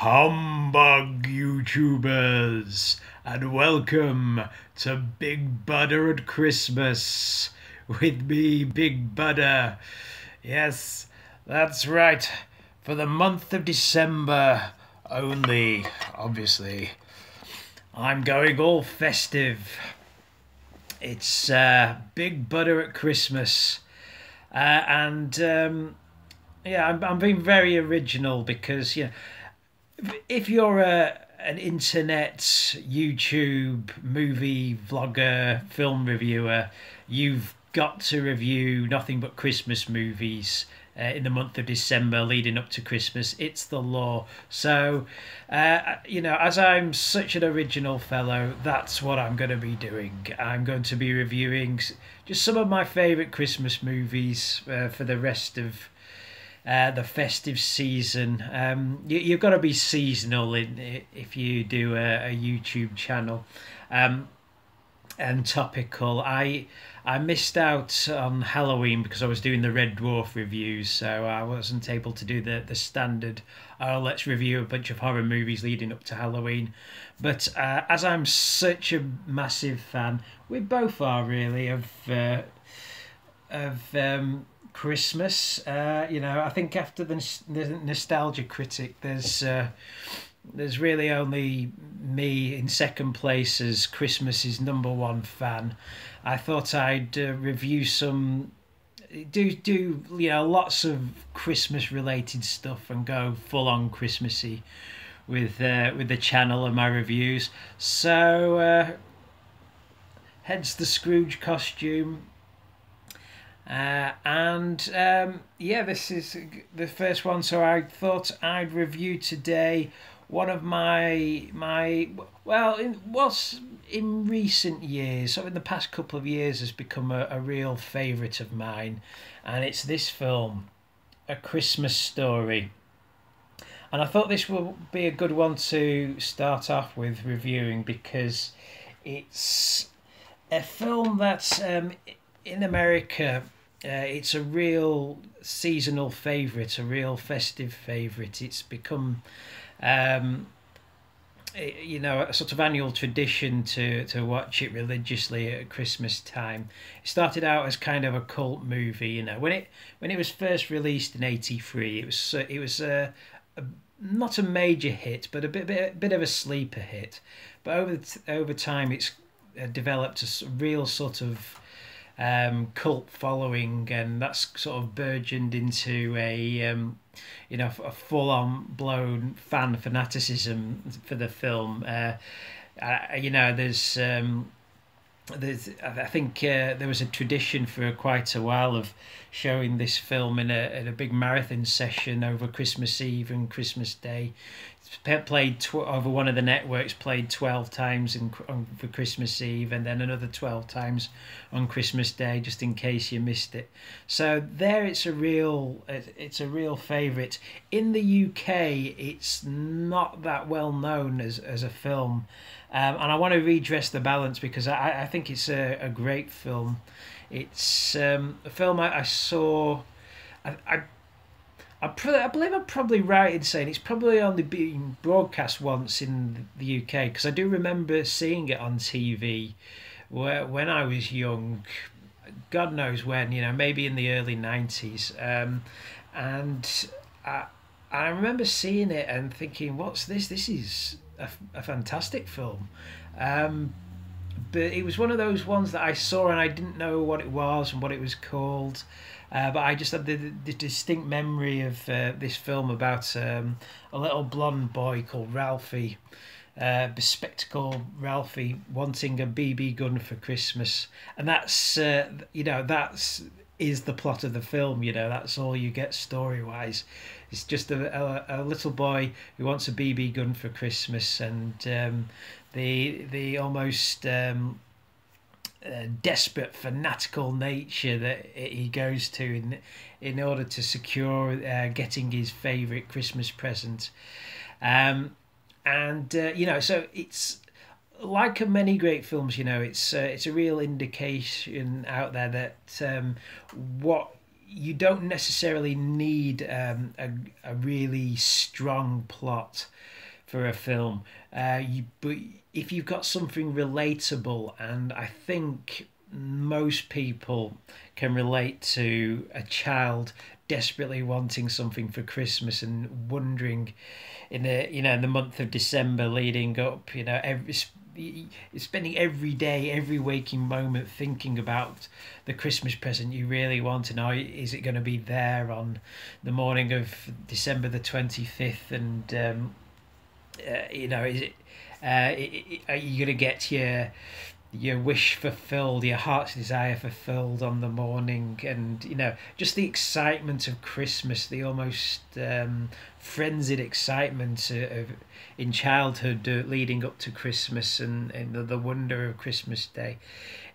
Humbug, YouTubers, and welcome to Big Butter at Christmas with me, Big Butter. Yes, that's right, for the month of December only, obviously. I'm going all festive. It's Big Butter at Christmas. And yeah, I'm being very original because if you're an internet, YouTube, movie vlogger, film reviewer, you've got to review nothing but Christmas movies in the month of December leading up to Christmas. It's the law. So, as I'm such an original fellow, that's what I'm going to be doing. I'm going to be reviewing just some of my favourite Christmas movies for the rest of the festive season. You've got to be seasonal if you do a YouTube channel, and topical. I missed out on Halloween because I was doing the Red Dwarf reviews, so I wasn't able to do the standard. Let's review a bunch of horror movies leading up to Halloween. But as I'm such a massive fan, we both are really of Christmas. I think after the nostalgia critic, there's really only me in second place as Christmas's number one fan. I thought I'd review do lots of Christmas related stuff and go full on Christmassy with the channel and my reviews. So hence the Scrooge costume. This is the first one. So I thought I'd review today one of in recent years, so in the past couple of years, has become a real favourite of mine, and it's this film, A Christmas Story. And I thought this will be a good one to start off with reviewing because it's a film that's in America. It's a real seasonal favourite, a real festive favourite. It's become, a sort of annual tradition to watch it religiously at Christmas time. It started out as kind of a cult movie. When it was first released in '83, it was not a major hit, but a bit of a sleeper hit. But over time, it's developed a real sort of cult following, and that's sort of burgeoned into a full-on blown fan fanaticism for the film. I think there was a tradition for quite a while of showing this film in a big marathon session over Christmas Eve and Christmas Day. It's played over one of the networks, played 12 times for Christmas Eve, and then another 12 times on Christmas Day, just in case you missed it. So there, it's a real favourite. In the UK, it's not that well known as a film. And I want to redress the balance because I think it's a great film. It's a film I saw. I believe I'm probably right in saying it's probably only been broadcast once in the UK, because I do remember seeing it on TV when I was young. God knows when, maybe in the early 90s. And I remember seeing it and thinking, what's this? This is a fantastic film. But it was one of those ones that I saw and I didn't know what it was and what it was called. But I just had the distinct memory of this film about a little blonde boy called Ralphie, bespectacled Ralphie, wanting a BB gun for Christmas, and that's is the plot of the film. That's all you get story wise. It's just a little boy who wants a BB gun for Christmas, and the almost desperate, fanatical nature that he goes to in order to secure getting his favourite Christmas present. So it's like many great films. It's a real indication out there that what you don't necessarily need a really strong plot for a film. But if you've got something relatable, and I think most people can relate to a child desperately wanting something for Christmas and wondering in the in the month of December leading up, spending every day, every waking moment thinking about the Christmas present you really want, and is it going to be there on the morning of December the 25th, and is it are you going to get your wish fulfilled, your heart's desire fulfilled on the morning, and just the excitement of Christmas, the almost frenzied excitement in childhood leading up to Christmas, and the wonder of Christmas Day.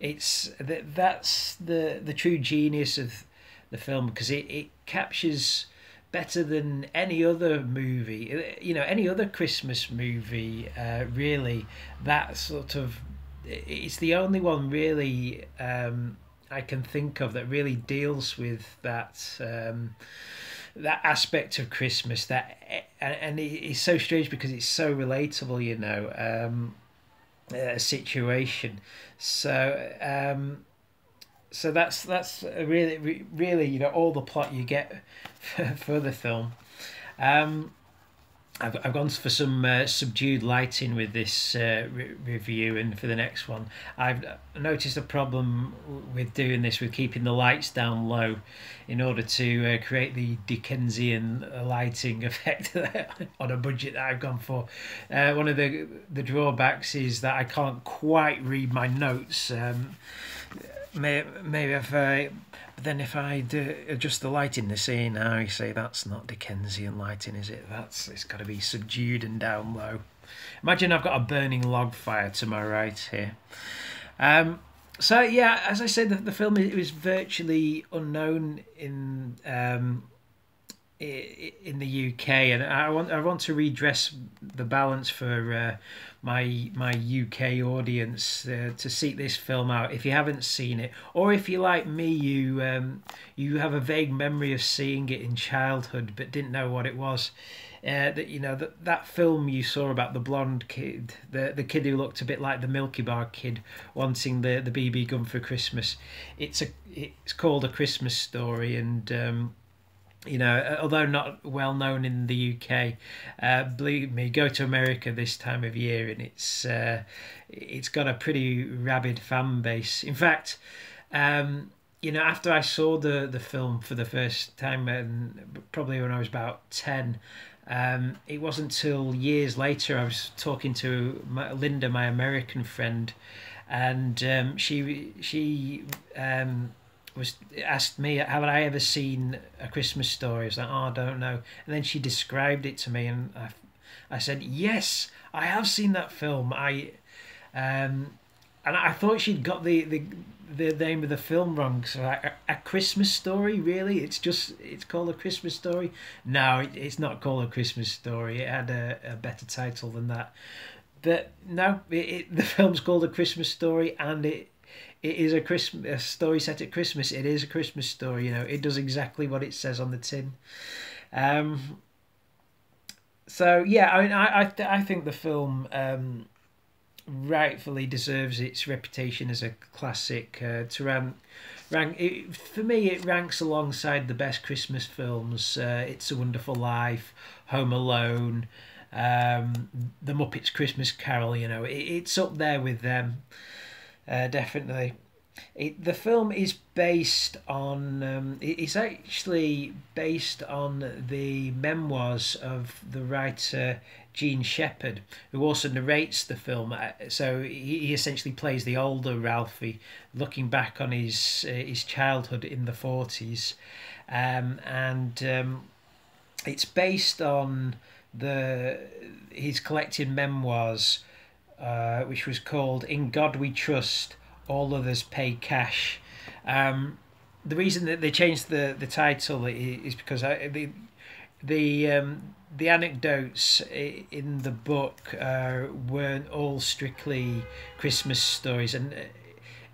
That's the true genius of the film, because it captures better than any other movie, any other Christmas movie, really, that sort of, it's the only one really I can think of that really deals with that aspect of Christmas, and it's so strange because it's so relatable, a situation. So that's really all the plot you get for the film. I've gone for some subdued lighting with this review, and for the next one, I've noticed a problem with doing this, with keeping the lights down low, in order to create the Dickensian lighting effect on a budget that I've gone for. One of the drawbacks is that I can't quite read my notes. Maybe if I do adjust the lighting, they say now, you say that's not Dickensian lighting, is it? It's got to be subdued and down low. Imagine I've got a burning log fire to my right here. So yeah, as I said, the film, it was virtually unknown in the UK, and I want to redress the balance for my UK audience to seek this film out. If you haven't seen it, or if you like me, you have a vague memory of seeing it in childhood but didn't know what it was. That film you saw about the blonde kid, the kid who looked a bit like the Milky Bar kid wanting the BB gun for Christmas. It's called A Christmas Story, and although not well known in the UK, believe me, go to America this time of year, and it's got a pretty rabid fan base. In fact, after I saw the film for the first time, and probably when I was about 10, it wasn't till years later I was talking to Linda, my American friend, and she was asked me, have I ever seen A Christmas Story? I was like, I don't know. And then she described it to me, and I said, yes, I have seen that film. And I thought she'd got the name of the film wrong. So a Christmas Story, really? It's called A Christmas Story? No, it's not called A Christmas Story. It had a better title than that. But no, the film's called A Christmas Story, and it is a story set at Christmas. It is a Christmas story. It does exactly what it says on the tin. So yeah, I think the film rightfully deserves its reputation as a classic. For me, it ranks alongside the best Christmas films. It's a Wonderful Life, Home Alone, The Muppets Christmas Carol. It's up there with them. Definitely. The film is based on. It's actually based on the memoirs of the writer Gene Shepherd, who also narrates the film. So he essentially plays the older Ralphie, looking back on his childhood in the 40s, and it's based on his collected memoirs, which was called In God We Trust, All Others Pay Cash. The reason that they changed the title is because the anecdotes in the book weren't all strictly Christmas stories, and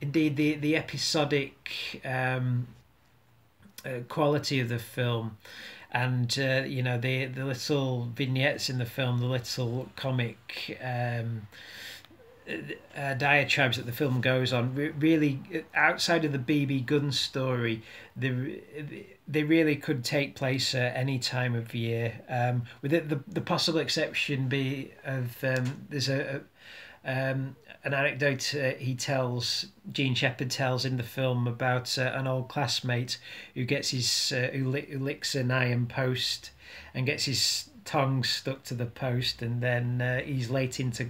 indeed the episodic quality of the film, and the little vignettes in the film, the little comic diatribes that the film goes on, really outside of the BB gun story, they really could take place at any time of year, with the possible exception be of there's an anecdote Gene Shepherd tells in the film about an old classmate who gets who licks an iron post and gets his tongue stuck to the post, and then he's late into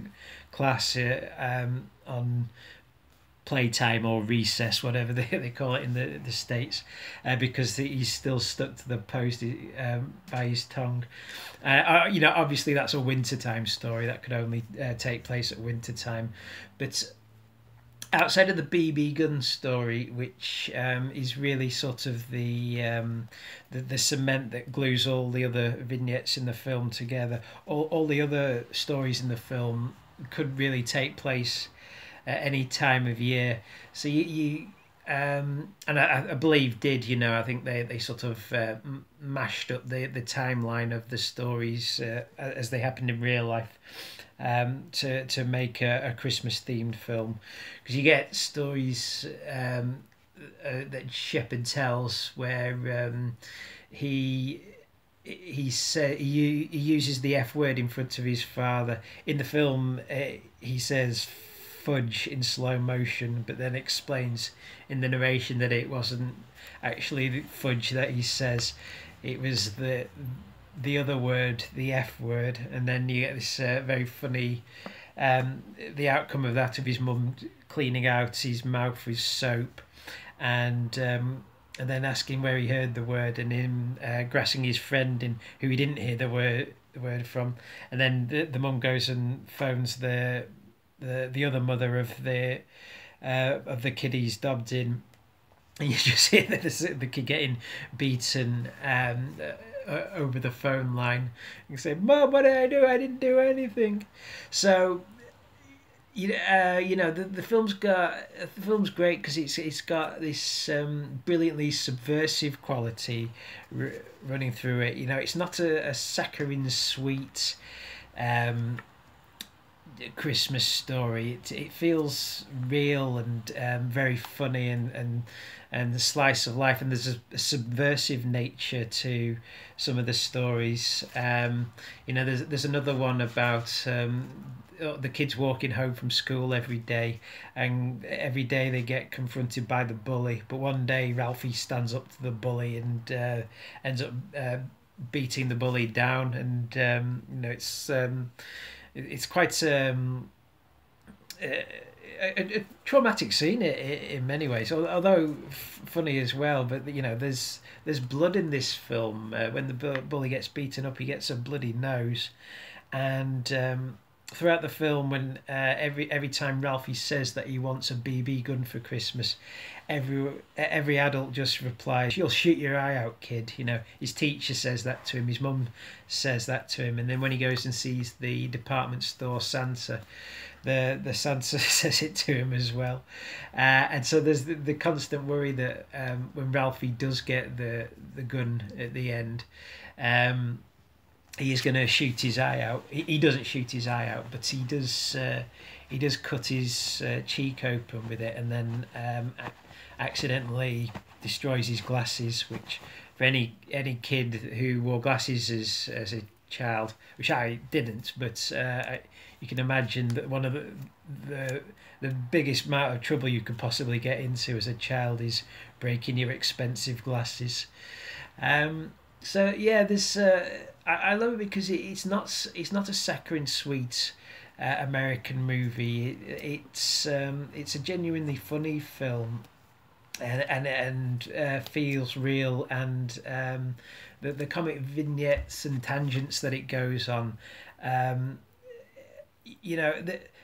class on playtime or recess, whatever they call it in the States, because he's still stuck to the post by his tongue. Obviously that's a wintertime story that could only take place at wintertime, but outside of the BB gun story, which is really sort of the cement that glues all the other vignettes in the film together, all the other stories in the film could really take place at any time of year. So and I believe did, I think they sort of mashed up the timeline of the stories as they happened in real life, to make a Christmas themed film, because you get stories that Shepard tells where he uses the F word in front of his father. In the film, he says fudge in slow motion, but then explains in the narration that it wasn't actually fudge that he says, it was the other word, the F word. And then you get this very funny the outcome of that, of his mum cleaning out his mouth with soap, and then asking where he heard the word, and him grassing his friend in who he didn't hear the word from. And then the mum goes and phones the other mother of the kid he's dobbed in, and you just hear the kid getting beaten over the phone line, and say, "Mum, what did I do? I didn't do anything." So the film's great because it's got this brilliantly subversive quality running through it. It's not a saccharine sweet Christmas story. It feels real and very funny, and the slice of life, and there's a subversive nature to some of the stories. There's another one about the kids walking home from school every day, and every day they get confronted by the bully, but one day Ralphie stands up to the bully and ends up beating the bully down, and it's quite a traumatic scene in many ways, although funny as well. But there's blood in this film. When the bully gets beaten up, he gets a bloody nose, and throughout the film, when every time Ralphie says that he wants a BB gun for Christmas, every adult just replies, "You'll shoot your eye out, kid." His teacher says that to him, his mum says that to him, and then when he goes and sees the department store Santa, the Santa says it to him as well. And so there's the constant worry that when Ralphie does get the gun at the end, he is going to shoot his eye out. He doesn't shoot his eye out, but he does cut his cheek open with it, and then accidentally destroys his glasses, which for any kid who wore glasses as a child, which I didn't, but you can imagine that one of the biggest amount of trouble you could possibly get into as a child is breaking your expensive glasses. So yeah, this I love it because it's not a saccharine sweet American movie. It's a genuinely funny film, and feels real, and the comic vignettes and tangents that it goes on.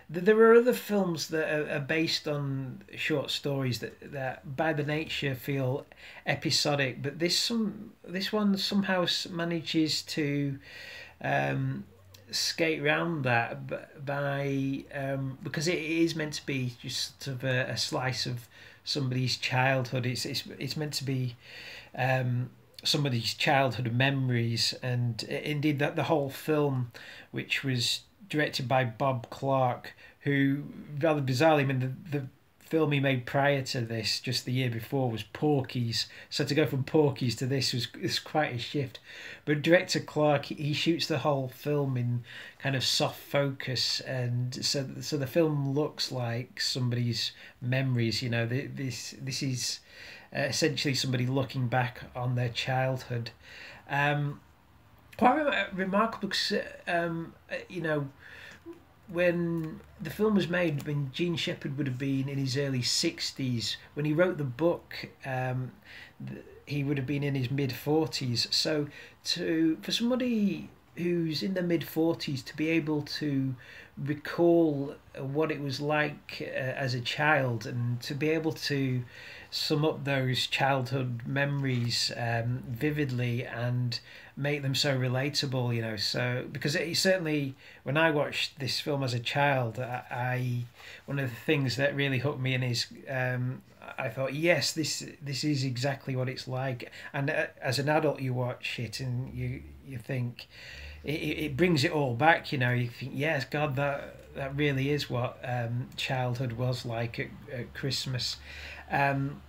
There are other films that are based on short stories that by the nature feel episodic, but this one somehow manages to skate around that by because it is meant to be just sort of a slice of somebody's childhood. It's meant to be somebody's childhood memories, and indeed that the whole film, which was directed by Bob Clark, who rather bizarrely, I mean the film he made prior to this, just the year before, was Porky's. So to go from Porky's to this was quite a shift. But director Clark, he shoots the whole film in kind of soft focus, and so the film looks like somebody's memories. You know, this is essentially somebody looking back on their childhood. Um, Quite remarkable because you know, when the film was made, when Gene Shepherd would have been in his early 60s, when he wrote the book, he would have been in his mid 40s. So for somebody who's in the mid 40s to be able to recall what it was like as a child, and to be able to sum up those childhood memories vividly and make them so relatable, you know. So because it certainly, when I watched this film as a child, I one of the things that really hooked me in is I thought, yes, this is exactly what it's like. And as an adult, you watch it and you think it brings it all back. You know, you think, yes, God, that really is what childhood was like at Christmas. Um,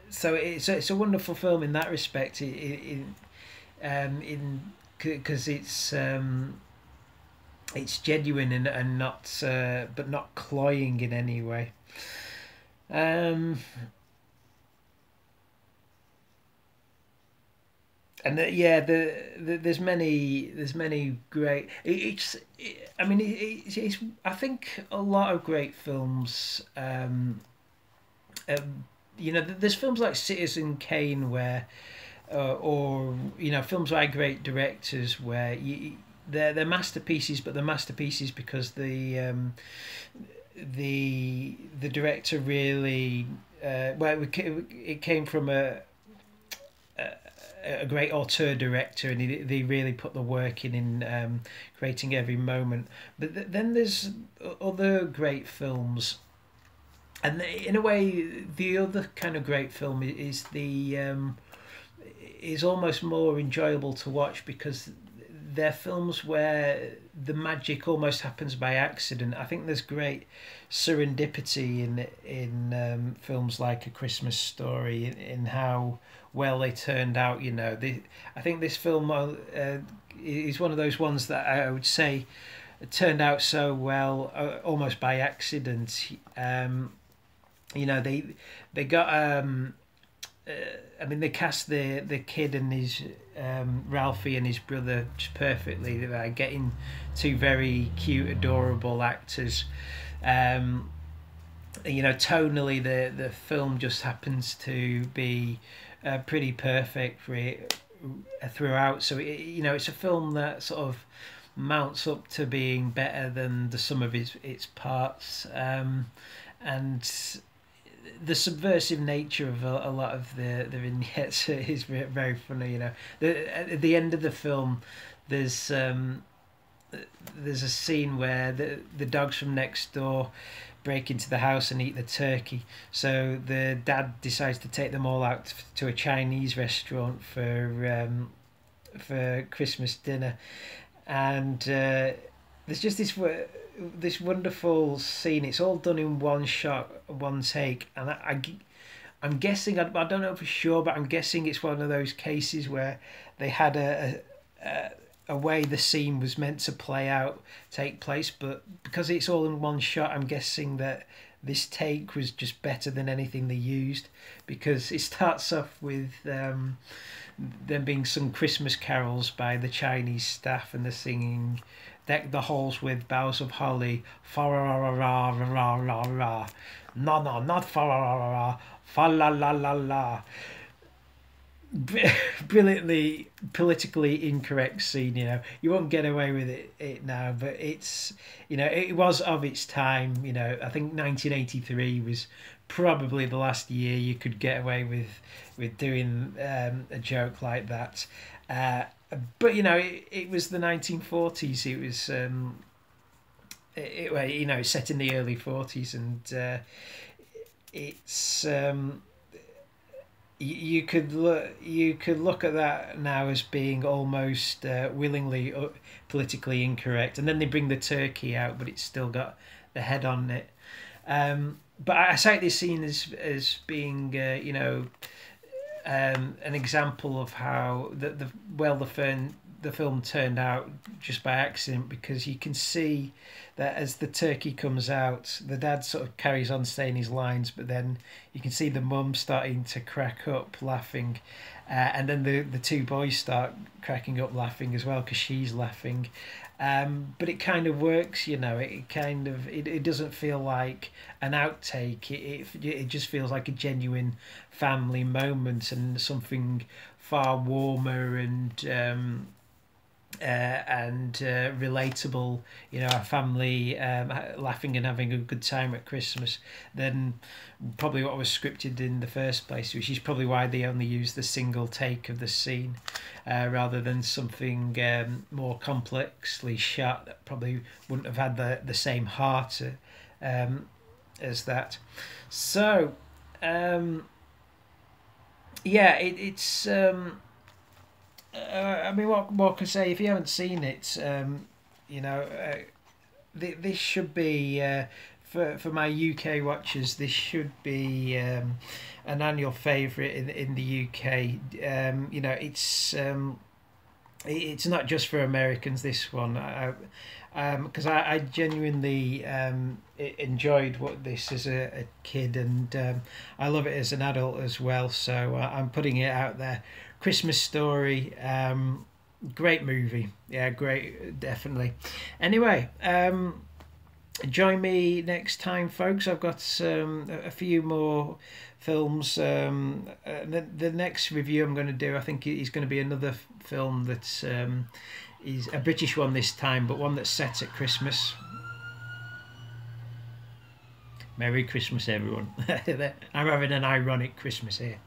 so it's a wonderful film in that respect. In because it's genuine and not but not cloying in any way. Um, and yeah, there's many great. I mean, it's I think a lot of great films. You know, there's films like Citizen Kane where, or you know, films by great directors where they're masterpieces, but they're masterpieces because the director really it came from a great auteur director, and they really put the work in creating every moment. But then there's other great films, and in a way, the other kind of great film is almost more enjoyable to watch because they're films where the magic almost happens by accident. I think there's great serendipity in films like A Christmas Story in how well they turned out. You know, I think this film is one of those ones that I would say turned out so well almost by accident. You know, they got I mean, they cast the kid and his Ralphie and his brother just perfectly. They're getting two very cute, adorable actors. You know, tonally, the film just happens to be pretty perfect throughout. So you know, it's a film that sort of mounts up to being better than the sum of its parts. And the subversive nature of a lot of the vignettes is very funny. You know, at the end of the film, there's there's a scene where the dogs from next door break into the house and eat the turkey. So the dad decides to take them all out to a Chinese restaurant for Christmas dinner, and there's just this wonderful scene. It's all done in one shot, one take, and I'm guessing, I don't know for sure, but I'm guessing it's one of those cases where they had a way the scene was meant to take place, but because it's all in one shot, I'm guessing that this take was just better than anything they used, because it starts off with them being some Christmas carols by the Chinese staff, and they're singing "Deck the halls with boughs of holly, fa ra ra ra ra ra ra ra, no, not fa ra ra ra ra, fa la la la la." Brilliantly politically incorrect scene. You know, you won't get away with it now, but it's, you know, it was of its time. You know, I think 1983 was probably the last year you could get away with doing a joke like that. But you know, it was the 1940s. It was well, you know, set in the early 40s, and it's you could look at that now as being almost willingly politically incorrect, and then they bring the turkey out, but it's still got the head on it. But I cite this scene as being an example of how the film turned out just by accident, because you can see that as the turkey comes out, the dad sort of carries on saying his lines, but then you can see the mum starting to crack up laughing, and then the two boys start cracking up laughing as well because she's laughing. But it kind of works, you know. It doesn't feel like an outtake. It just feels like a genuine family moment and something far warmer and relatable, you know, a family laughing and having a good time at Christmas, than probably what was scripted in the first place, which is probably why they only used the single take of the scene rather than something more complexly shot that probably wouldn't have had the same heart as that. So, yeah, it's. I mean, what can I say? If you haven't seen it, you know, this should be for my UK watchers. This should be an annual favourite in the UK. You know, it's not just for Americans. This one, because I genuinely enjoyed what this as a kid, and I love it as an adult as well. So I'm putting it out there. Christmas Story, great movie. Yeah, great, definitely. Anyway, join me next time, folks. I've got a few more films. The next review I'm going to do, I think, is going to be another film that's is a British one this time, but one that's set at Christmas. Merry Christmas, everyone. I'm having an ironic Christmas here.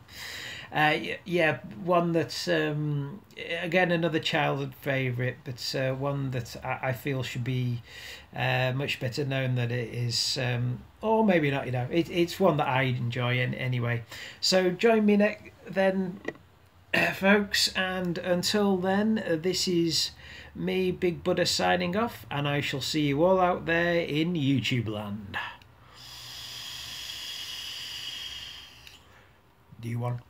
Yeah, one that's again another childhood favourite, but one that I feel should be much better known than it is, or maybe not. You know, it's one that I enjoy anyway. So join me then, folks, and until then, this is me, Big Buddha, signing off, and I shall see you all out there in YouTube land. Do you want?